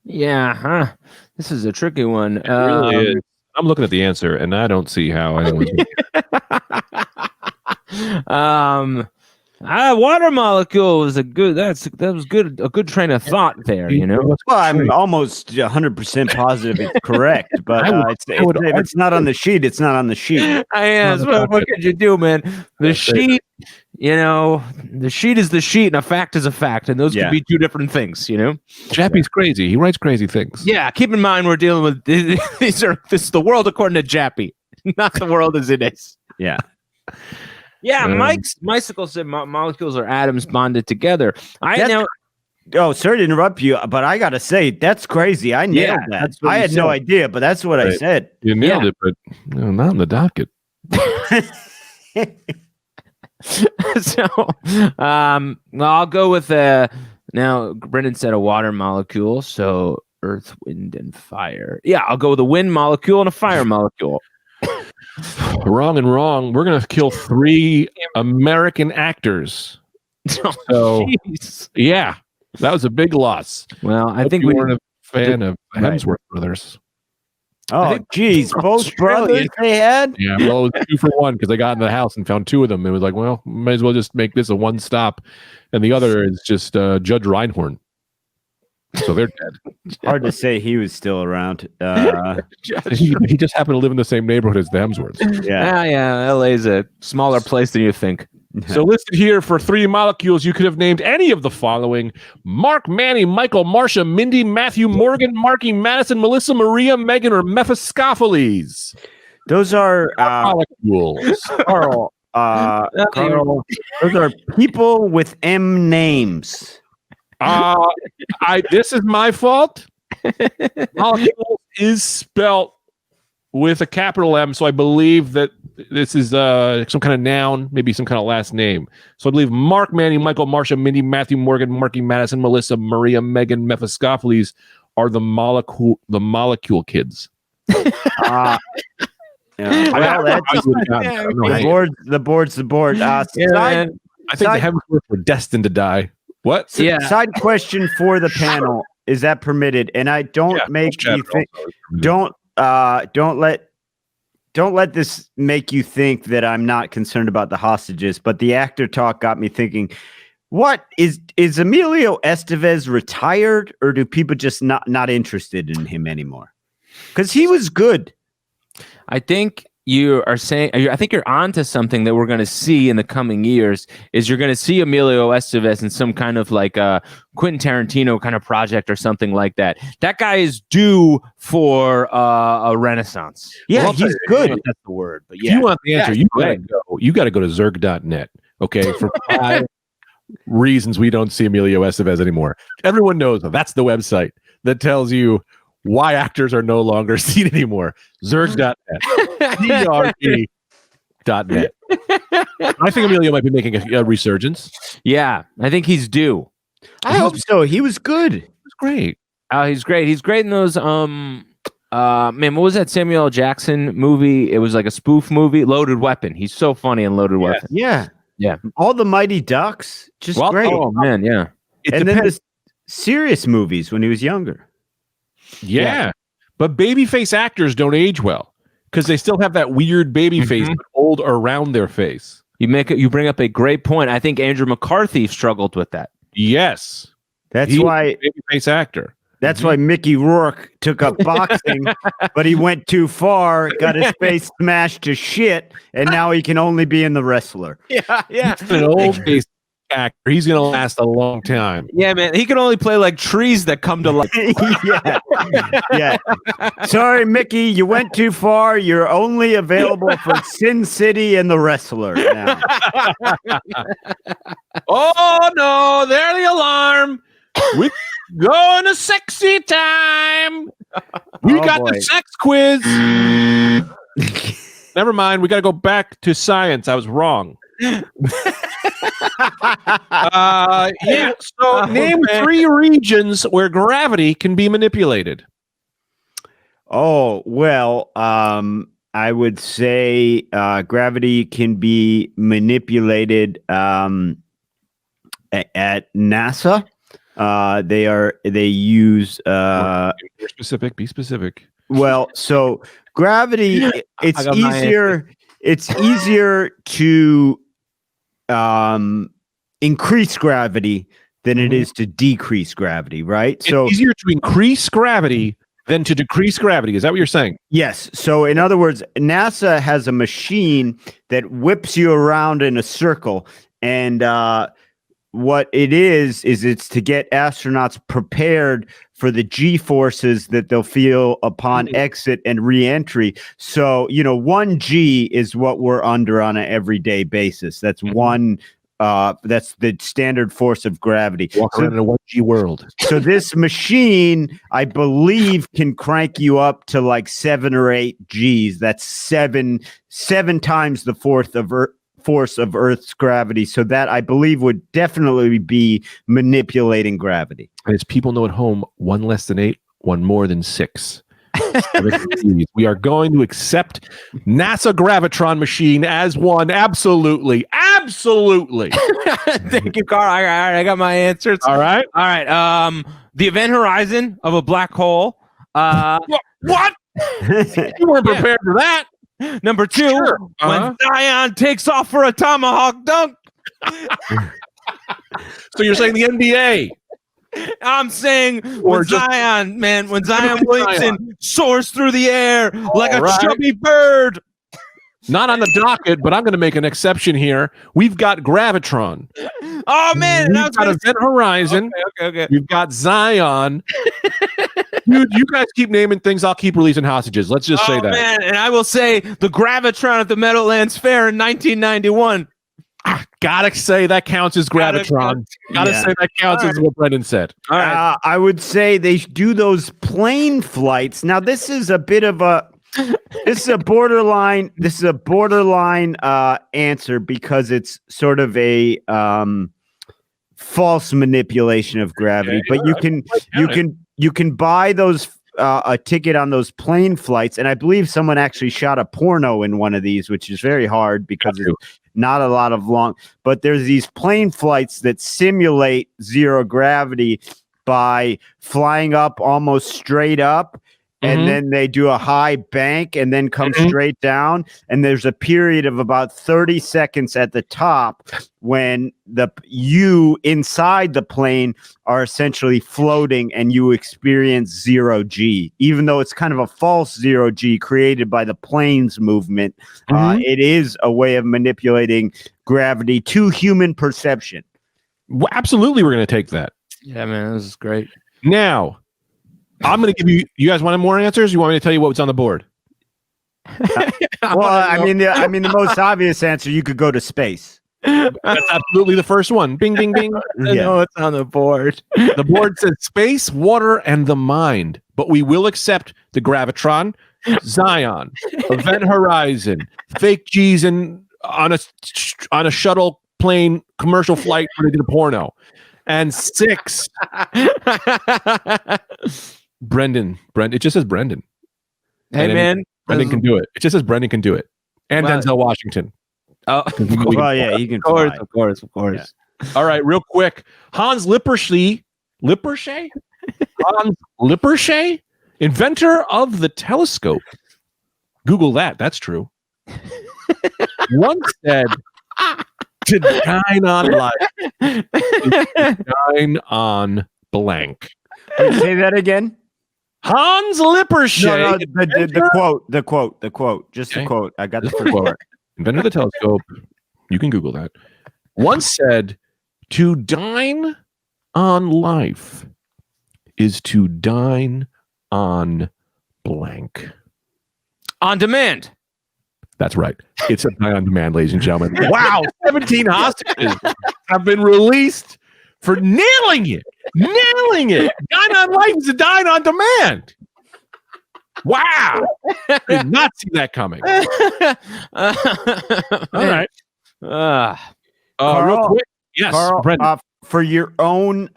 Yeah, this is a tricky one. It really is. I'm looking at the answer, and I don't see how anyone's. Water molecule was a good train of thought there. Well, I'm almost 100% positive it's correct, but if it's not on the sheet, it's not on the sheet. What could you do, man? The sheet. The sheet is the sheet, and a fact is a fact, and those could be 2 different things. Chappy's crazy. He writes crazy things. Yeah, keep in mind we're dealing with this is the world according to Chappy, not the world as it is. Yeah. Yeah, Mike's Bicycle said molecules are atoms bonded together. Sorry to interrupt you, but I gotta say that's crazy. I nailed that. I had no idea, but that's what I said. You nailed it, but not on the docket. So, I'll go with now. Brendan said a water molecule, so earth, wind, and fire. Yeah, I'll go with a wind molecule and a fire molecule. Wrong and wrong. We're gonna kill 3 American actors. So, yeah, that was a big loss. Well, I think we weren't a fan of Hemsworth brothers. Oh, geez, both brothers they had? Yeah, well, it was 2 for 1 because I got in the house and found 2 of them. It was like, well, might as well just make this a one stop. And the other is just Judge Reinhorn. So they're dead. Hard to say he was still around. He just happened to live in the same neighborhood as the Hemsworths. Yeah. LA's a smaller place than you think. So listed here for 3 molecules, you could have named any of the following: Mark, Manny, Michael, Marcia, Mindy, Matthew, Morgan, Marky, Madison, Melissa, Maria, Megan, or Mephistopheles. Those are Molecules. Carl. Carl. Those are people with M names. This is my fault. Molecules is spelt with a capital M, so I believe that this is some kind of noun, maybe some kind of last name. So I believe Mark, Manny, Michael, Marcia, Mindy, Matthew, Morgan, Marky, Madison, Melissa, Maria, Megan, Mephistopheles are the molecule kids. Well, the board's the board. I think the heavens were destined to die. What? Side question for the panel: is that permitted? And I don't make you think. Don't let this make you think that I'm not concerned about the hostages. But the actor talk got me thinking. What is Emilio Estevez retired, or do people just not interested in him anymore? Because he was good. I think you are saying. I think you're onto something that we're going to see in the coming years. Is you're going to see Emilio Estevez in some kind of like a Quentin Tarantino kind of project or something like that. That guy is due for a renaissance. Yeah, he's good. That's the word. But if you want the answer, you got to go to Zerg.net. Okay, for 5 reasons we don't see Emilio Estevez anymore. Everyone knows that's the website that tells you why actors are no longer seen anymore. Zerg.net. ZRG.net. I think Emilio might be making a resurgence. Yeah, I think he's due. I hope so. He was good. He was great. He's great. He's great in those man, what was that Samuel L. Jackson movie? It was like a spoof movie, Loaded Weapon. He's so funny in Loaded Weapon. Yeah. Yeah. All the Mighty Ducks. Just great. Oh man, yeah. And then the serious movies when he was younger. Yeah. But babyface actors don't age well because they still have that weird baby face old around their face. You bring up a great point. I think Andrew McCarthy struggled with that. Yes. That's why babyface actor. That's why Mickey Rourke took up boxing, but he went too far, got his face smashed to shit, and now he can only be in The Wrestler. Yeah. He's an old face actor. He's going to last a long time. Yeah, man. He can only play like trees that come to life. Yeah. Sorry, Mickey, you went too far. You're only available for Sin City and The Wrestler now. Oh, no. There's the alarm. We're going to sexy time. We got the sex quiz. Never mind. We got to go back to science. I was wrong. So name 3 regions where gravity can be manipulated. Oh, well, I would say gravity can be manipulated at NASA. They use Be specific. Well, so gravity it's easier to increase gravity than it is to decrease gravity, right? It's easier to increase gravity than to decrease gravity. Is that what you're saying? Yes. So in other words, NASA has a machine that whips you around in a circle, and what it is it's to get astronauts prepared for the G-forces that they'll feel upon exit and re-entry. So, 1 G is what we're under on an everyday basis. That's that's the standard force of gravity. Walk around in a 1G world. So this machine, I believe, can crank you up to like 7 or 8 Gs. That's seven times the force of Earth's gravity. So that, I believe, would definitely be manipulating gravity. And as people know at home, 1 less than 8, 1 more than 6. We are going to accept NASA Gravitron machine as one. Absolutely. Thank you, Carl. All right, I got my answers. All right. The event horizon of a black hole. What? You weren't prepared for that. Number 2, when Zion takes off for a tomahawk dunk. So you're saying the NBA? I'm saying when Zion Williamson soars through the air like a chubby bird. Not on the docket, but I'm going to make an exception here. We've got Gravitron. Oh man, we've got Event Horizon. Okay. We've got Zion. Dude, you guys keep naming things. I'll keep releasing hostages. Let's just say that. Man, and I will say the Gravitron at the Meadowlands Fair in 1991. Gotta say that counts as Gravitron. Gotta say that counts as what Brendan said. All right. I would say they do those plane flights. Now, this is a bit of a borderline answer because it's sort of a false manipulation of gravity. But you can buy those a ticket on those plane flights, and I believe someone actually shot a porno in one of these, which is very hard because it's not a lot of long. But there's these plane flights that simulate zero gravity by flying up almost straight up. And then they do a high bank and then come straight down. And there's a period of about 30 seconds at the top when you inside the plane are essentially floating and you experience zero G, even though it's kind of a false zero G created by the plane's movement. It is a way of manipulating gravity to human perception. Well, absolutely, we're going to take that. Yeah, man, this is great. Now, I'm going to give you guys want more answers? You want me to tell you what's on the board? Well, I mean, the most obvious answer, you could go to space. That's absolutely the first one. Bing, bing, bing. I know it's on the board. The board says space, water, and the mind, but we will accept the Gravitron, Zion, Event Horizon, fake G's, and on a shuttle plane commercial flight where they did a porno, and 6. Brendan. It just says Brendan. Hey, man. Brendan can do it. It just says Brendan can do it. And Denzel Washington. Oh, well, yeah, he can. Of course. Yeah. All right, real quick. Hans Lippershey, inventor of the telescope. Google that. That's true. Once said to dine on life, to dine on blank. Say that again. Hans Lippershey. The quote. Just the quote. I got the first part. Inventor of the telescope. You can Google that. Once said, to dine on life is to dine on blank. On demand. That's right. It's a dine on demand, ladies and gentlemen. Wow, 17 hostages have been released for nailing it. Dine on life is a dine on demand. Wow. Did not see that coming. All right. Real quick. Yes, Carl, Brendan. for your own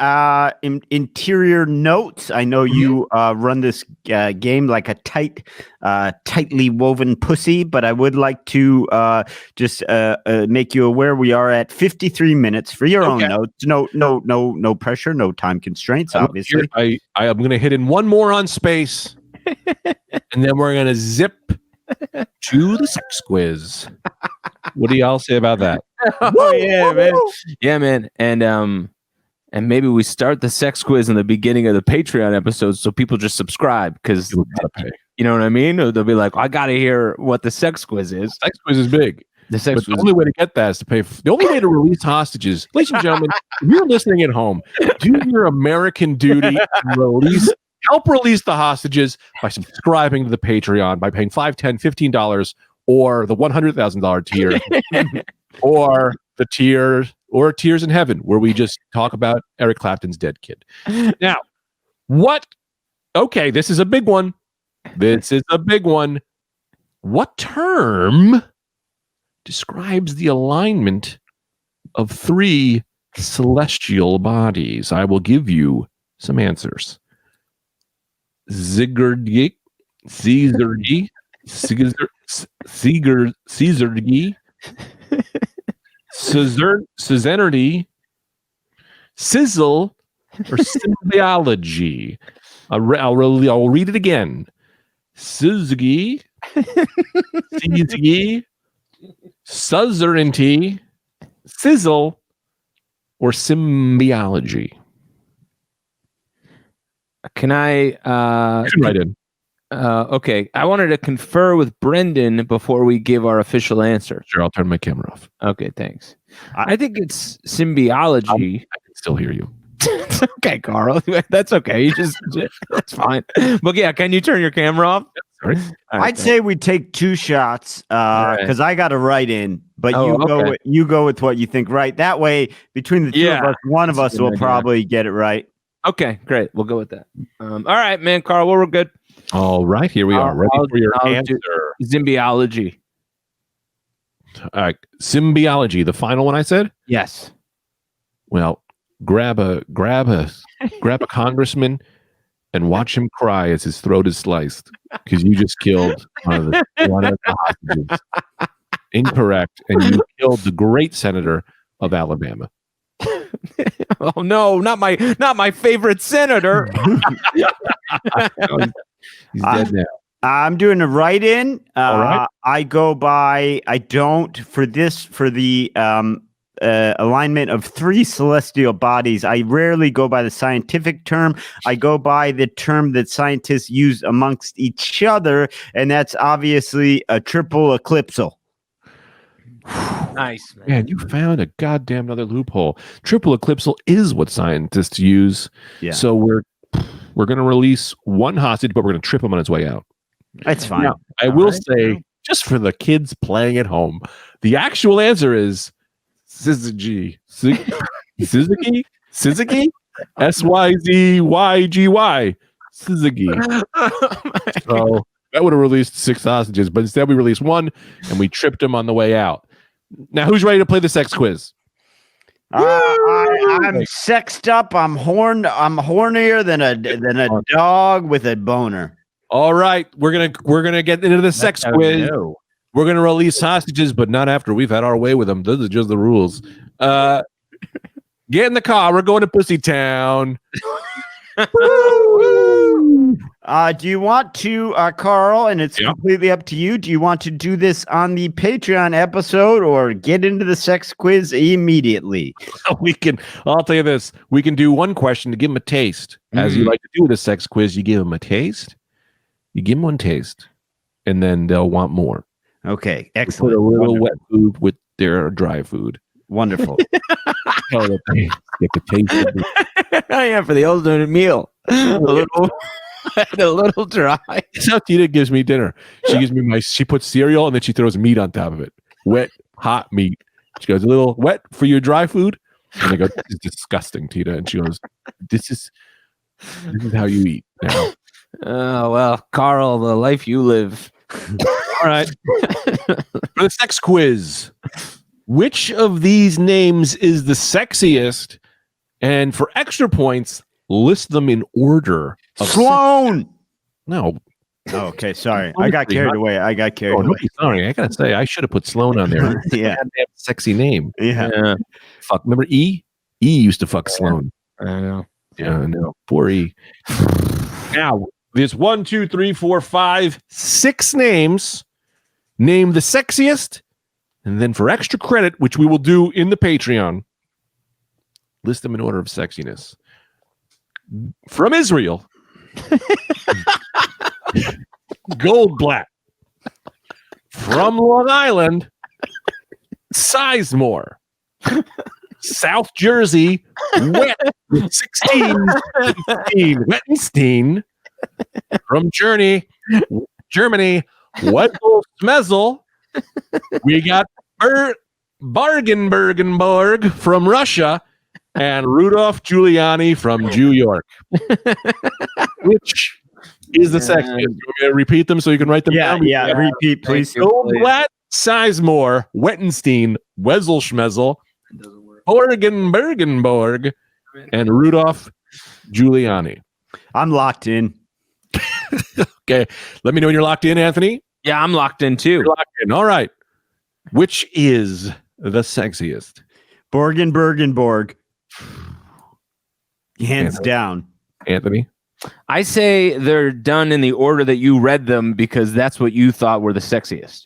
interior notes, I know you run this game like a tightly woven pussy, but I would like to just make you aware we are at 53 minutes for your own notes. No pressure, no time constraints, obviously. I am going to hit in one more on space, and then we're going to zip to the sex quiz. What do y'all say about that? Yeah, man. And maybe we start the sex quiz in the beginning of the Patreon episode so people just subscribe because you know what I mean? Or they'll be like, I gotta hear what the sex quiz is. Sex quiz is big. The only way to get that is to pay. The only way to release hostages, ladies and gentlemen, if you're listening at home, do your American duty and help release the hostages by subscribing to the Patreon, by paying $5, $10, $15, or the $100,000 tier, or the tier, or Tears in Heaven, where we just talk about Eric Clapton's dead kid. Now, what? Okay, this is a big one. What term describes the alignment of 3 celestial bodies? I will give you some answers. Zigurgi, Caesargi, Suzernity, Sizzle, or Symbiology. I'll read it again. Suzuki, Suzernity, Sizzle, or Symbiology. Can I you can write in. Okay. I wanted to confer with Brendan before we give our official answer. Sure, I'll turn my camera off. Okay, thanks. I think it's symbiology. I can still hear you. Okay, Carl. That's okay. That's fine. But yeah, can you turn your camera off? Sorry. I'd say we take 2 shots because I got to write in, but you go with what you think right. That way, between the two of us, one of us will probably get it right. Okay, great. We'll go with that. All right, man, Carl. Well, we're good. All right, here we are. Ready for your answer. Symbiology. All right, symbiology. The final one I said. Yes. Well, grab a congressman and watch him cry as his throat is sliced because you just killed one of the hostages. Incorrect, and you killed the great senator of Alabama. Oh no, not my favorite senator. He's dead now. I'm doing a write-in. All right. I go by. I don't for the alignment of 3 celestial bodies. I rarely go by the scientific term. I go by the term that scientists use amongst each other, and that's obviously a triple eclipsal. Nice, Man, you found a goddamn another loophole. Triple eclipsal is what scientists use. Yeah. So we're going to release one hostage, but we're going to trip him on his way out. That's fine. Now, I will say, just for the kids playing at home, the actual answer is Syzygy. Syzygy? Syzygy? Syzygy. Syzygy. So that would have released 6 hostages, but instead we released 1 and we tripped him on the way out. Now, who's ready to play the sex quiz? I'm sexed up. I'm hornier than a dog with a boner. All right, we're gonna get into the sex quiz. We're gonna release hostages, but not after we've had our way with them. Those are just the rules. Get in the car. We're going to Pussy Town. Do you want to, Carl, and it's completely up to you, do you want to do this on the Patreon episode or get into the sex quiz immediately? I'll tell you this. We can do one question to give them a taste. As you like to do with a sex quiz, you give them a taste. You give them one taste, and then they'll want more. Okay, excellent. Put a little wet food with their dry food. Wonderful. Tell them they get the taste of it. Yeah, for the ultimate meal. A little dry. That's how Tita gives me dinner. She gives me she puts cereal and then she throws meat on top of it. Wet, hot meat. She goes, a little wet for your dry food? And I go, this is disgusting, Tita. And she goes, this is how you eat now. Oh, well, Carl, the life you live. All right. For the sex quiz, which of these names is the sexiest? And for extra points, list them in order. Sloan! No. Oh, okay, sorry. I got carried away. Sorry, I gotta say, I should have put Sloan on there. Yeah. Sexy name. Yeah. Fuck. Remember E? E used to fuck Sloan. I know. Yeah, I know. Poor E. Now, there's 1, 2, 3, 4, 5, 6 names. Name the sexiest. And then for extra credit, which we will do in the Patreon, list them in order of sexiness. From Israel, Goldblatt. From Long Island, Sizemore. South Jersey, Wet 16, Wettenstein. From Germany, Wetzel Smezel. We got Bargenbergenborg from Russia. And Rudolph Giuliani from New York. Which is the sexiest? You want me to repeat them so you can write them down? Yeah, repeat, please. Goldblatt, Sizemore, Wettenstein, Wetzel Schmezel, Bergenborg, and Rudolph Giuliani. I'm locked in. Okay. Let me know when you're locked in, Anthony. Yeah, I'm locked in too. You're locked in. All right. Which is the sexiest? Bergenborg. Hands down. Anthony? I say they're done in the order that you read them because that's what you thought were the sexiest.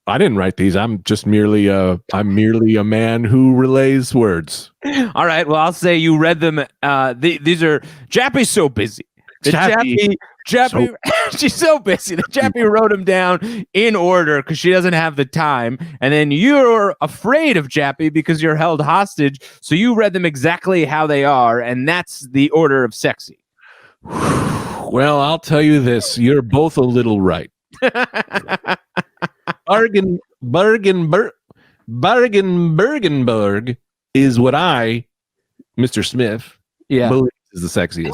I didn't write these. I'm merely a man who relays words. All right. Well, I'll say you read them. These are Chappy's so busy. The Chappy, she's so busy. The Chappy wrote them down in order because she doesn't have the time. And then you're afraid of Chappy because you're held hostage. So you read them exactly how they are. And that's the order of sexy. Well, I'll tell you this. You're both a little right. Bergenberg is what I, Mr. Smith, believe is the sexiest.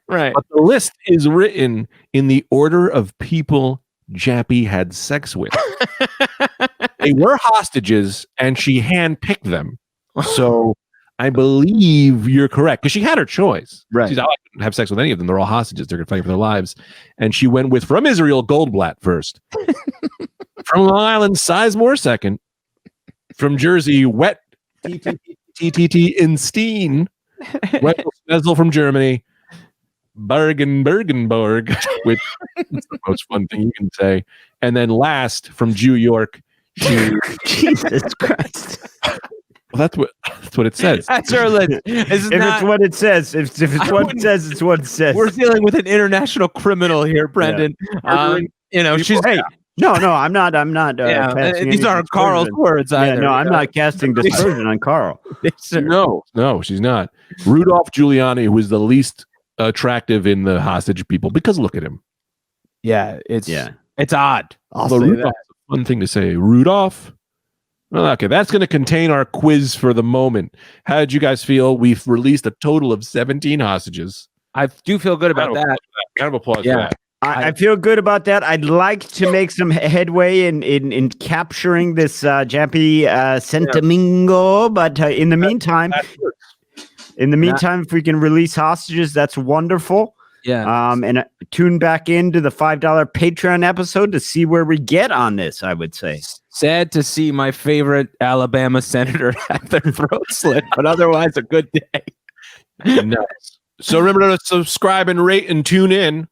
Right. But the list is written in the order of people Chappy had sex with. They were hostages, and she handpicked them. So I believe you're correct, because she had her choice. Right. She's, I couldn't have sex with any of them. They're all hostages. They're going to fight for their lives. And she went with, from Israel, Goldblatt first. From Long Island, Sizemore second. From Jersey, Wet TTT in Steen. Wetzel Snezzle from Germany. Bergenborg, which is the most fun thing you can say. And then last, from Jew York, Jesus Christ. Well, that's what it says. That's our list. It's what it says. If it's what it says, it's what it says. We're dealing with an international criminal here, Brendan. She's hey. No, I'm not. These aren't Carl's words either. Yeah, no, I'm not casting dispersion on Carl. No, she's not. Rudolph Giuliani, who is the least attractive in the hostage people, because look at him. Yeah, it's odd. I'll say Rudolph's a fun thing to say. Rudolph. Well, okay, that's going to contain our quiz for the moment. How did you guys feel? We've released a total of 17 hostages. I do feel good about that. Kind of applause for that. I feel good about that. I'd like to make some headway in capturing this Chappy Santamingo, but in the meantime, if we can release hostages, that's wonderful. Yeah. And tune back into the $5 Patreon episode to see where we get on this, I would say. Sad to see my favorite Alabama senator have their throat slit, but otherwise a good day. Nice. So remember to subscribe and rate and tune in.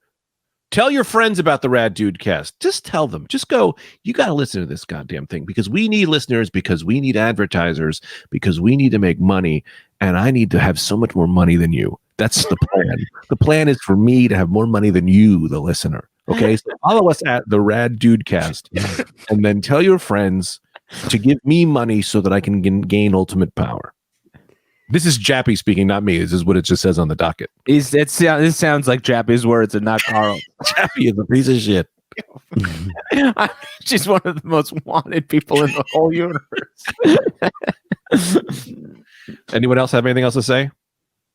Tell your friends about the Rad Dude Cast. Just tell them. Just go, you got to listen to this goddamn thing, because we need listeners, because we need advertisers, because we need to make money, and I need to have so much more money than you. That's the plan. The plan is for me to have more money than you, the listener. Okay? So follow us at the Rad Dude Cast, and then tell your friends to give me money so that I can gain ultimate power. This is Chappy speaking, not me. This is what it just says on the docket. This sounds like Chappy's words and not Carl. Chappy is a piece of shit. She's one of the most wanted people in the whole universe. Anyone else have anything else to say?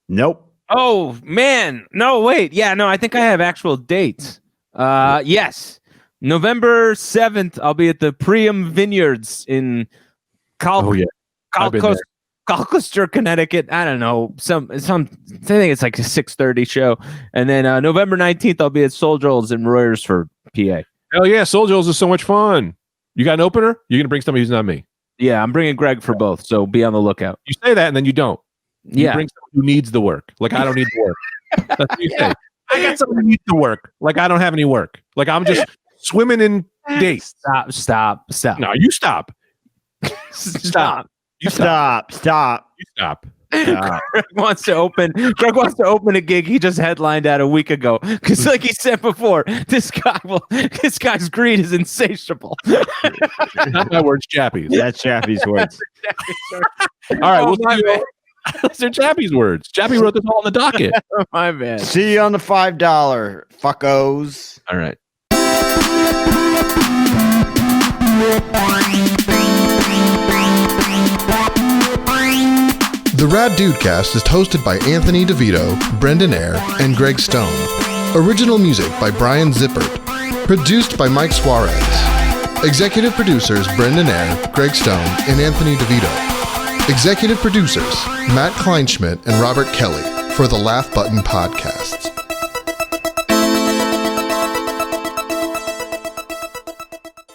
Nope. Oh, man. No, wait. Yeah, no, I think I have actual dates. Yes. November 7th, I'll be at the Priam Vineyards in Colchester, Connecticut. I don't know. I think it's like a 6:30 show. And then November 19th, I'll be at Soul Joel's in Royersford, PA. Hell yeah, Soul Joel's is so much fun. You got an opener? You're going to bring somebody who's not me. Yeah, I'm bringing Greg for both, so be on the lookout. You say that and then you don't. You Yeah. bring someone who needs the work. Like, I don't need the work. That's what you say. I got someone who needs the work. Like, I don't have any work. Like, I'm just swimming in dates. Stop. No, you stop. Stop. You stop. Stop. You stop. Greg wants to open a gig he just headlined at a week ago, because like he said before, this guy's greed is insatiable. Not my words, Chappy's. That's Chappy's words. All right, we'll see you. Those are Chappy's words. Chappy wrote this all on the docket. My bad. See you on the $5, fuckos. All right. The Rad Dudecast is hosted by Anthony DeVito, Brendan Eyre, and Greg Stone. Original music by Brian Zippert. Produced by Mike Suarez. Executive producers Brendan Eyre, Greg Stone, and Anthony DeVito. Executive producers Matt Kleinschmidt and Robert Kelly for the Laugh Button Podcasts.